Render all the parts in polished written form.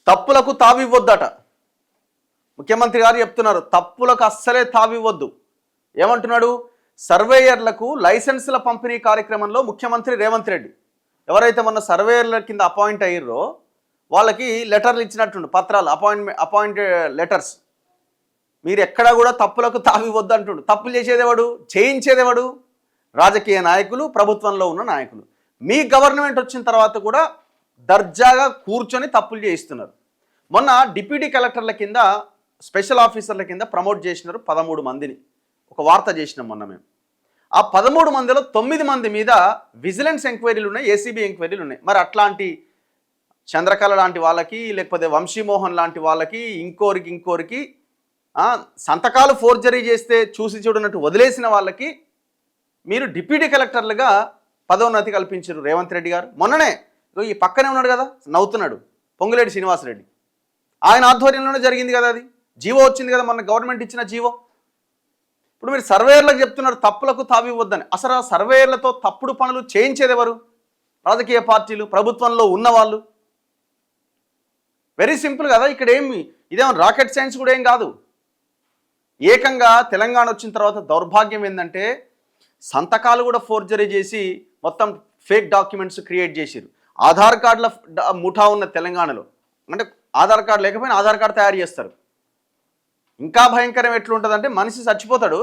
తప్పులకు తావివ్వద్దట. ముఖ్యమంత్రి గారు చెప్తున్నారు, తప్పులకు అస్సలే తావివ్వద్దు. ఏమంటున్నాడు? సర్వేయర్లకు లైసెన్సుల పంపిణీ కార్యక్రమంలో ముఖ్యమంత్రి రేవంత్ రెడ్డి ఎవరైతే మొన్న సర్వేయర్ల కింద అపాయింట్ అయ్యారో వాళ్ళకి లెటర్లు ఇచ్చినట్టుండు, పత్రాలు, అపాయింటెడ్ లెటర్స్. మీరు ఎక్కడా కూడా తప్పులకు తావివ్వద్దు అంటుండు. తప్పులు చేసేదేవాడు, చేయించేదేవాడు? రాజకీయ నాయకులు, ప్రభుత్వంలో ఉన్న నాయకులు. మీ గవర్నమెంట్ వచ్చిన తర్వాత కూడా దర్జాగా కూర్చొని తప్పులు చేయిస్తున్నారు. మొన్న డిప్యూటీ కలెక్టర్ల కింద, స్పెషల్ ఆఫీసర్ల కింద ప్రమోట్ చేసినారు 13 మందిని. ఒక వార్త చేసినాం మొన్న మేము. ఆ 13 మందిలో 9 మంది మీద విజిలెన్స్ ఎంక్వైరీలు ఉన్నాయి, ఏసీబీ ఎంక్వైరీలు ఉన్నాయి. మరి అట్లాంటి చంద్రకళ లాంటి వాళ్ళకి, లేకపోతే వంశీమోహన్ లాంటి వాళ్ళకి, ఇంకోరికి సంతకాలు ఫోర్జరీ చేస్తే చూసి చూడనట్టు వదిలేసిన వాళ్ళకి మీరు డిప్యూటీ కలెక్టర్లుగా పదోన్నతి కల్పించారు రేవంత్ రెడ్డి గారు. మొన్ననే ఈ పక్కనే ఉన్నాడు కదా, నవ్వుతున్నాడు, పొంగులేటి శ్రీనివాసరెడ్డి. ఆయన ఆధ్వర్యంలోనే జరిగింది కదా, అది జీవో వచ్చింది కదా మొన్న, గవర్నమెంట్ ఇచ్చిన జీవో. ఇప్పుడు మీరు సర్వేయర్లకు చెప్తున్నారు తప్పులకు తావివ్వద్దని. అసలు ఆ సర్వేయర్లతో తప్పుడు పనులు చేయించేది ఎవరు? రాజకీయ పార్టీలు, ప్రభుత్వంలో ఉన్నవాళ్ళు. వెరీ సింపుల్ కదా. ఇక్కడ ఇదేమో రాకెట్ సైన్స్ కూడా ఏం కాదు. ఏకంగా తెలంగాణ వచ్చిన తర్వాత దౌర్భాగ్యం ఏంటంటే సంతకాలు కూడా ఫోర్జరీ చేసి మొత్తం ఫేక్ డాక్యుమెంట్స్ క్రియేట్ చేసిరు. ఆధార్ కార్డుల ముఠా ఉన్న తెలంగాణలో, అంటే ఆధార్ కార్డు లేకపోయినా ఆధార్ కార్డు తయారు చేస్తారు. ఇంకా భయంకరం ఎట్లుంటుందంటే మనిషి చచ్చిపోతాడు,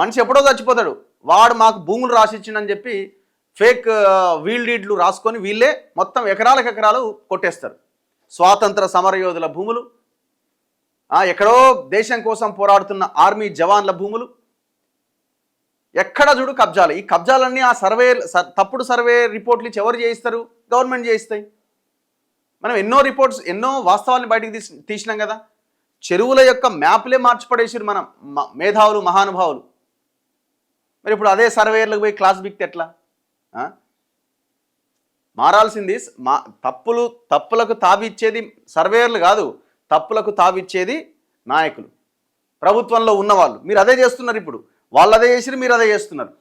మనిషి ఎప్పుడో చచ్చిపోతాడు, వాడు మాకు భూములు రాసిచ్చిండని చెప్పి ఫేక్ వీల్ డీడ్లు రాసుకొని వీళ్ళే మొత్తం ఎకరాలకు ఎకరాలు కొట్టేస్తారు. స్వాతంత్ర సమరయోధుల భూములు, ఎక్కడో దేశం కోసం పోరాడుతున్న ఆర్మీ జవాన్ల భూములు, ఎక్కడ చూడు కబ్జాలు. ఈ కబ్జాలన్నీ ఆ తప్పుడు సర్వే రిపోర్ట్లు ఇచ్చి ఎవరు చేయిస్తారు? గవర్నమెంట్ చేయిస్తాయి. మనం ఎన్నో వాస్తవాల్ని బయటికి తీసినాం కదా. చెరువుల యొక్క మ్యాప్లే మార్చిపడేసారు మనం మేధావులు, మహానుభావులు. మరి ఇప్పుడు అదే సర్వేయర్లకు పోయి క్లాస్ బిక్తే ఎట్లా? మారాల్సింది తప్పులకు తావిచ్చేది సర్వేయర్లు కాదు, తప్పులకు తావిచ్చేది నాయకులు, ప్రభుత్వంలో ఉన్నవాళ్ళు. మీరు అదే చేస్తున్నారు. ఇప్పుడు వాళ్ళు అదే చేసిరు, మీరు అదే చేస్తున్నారు.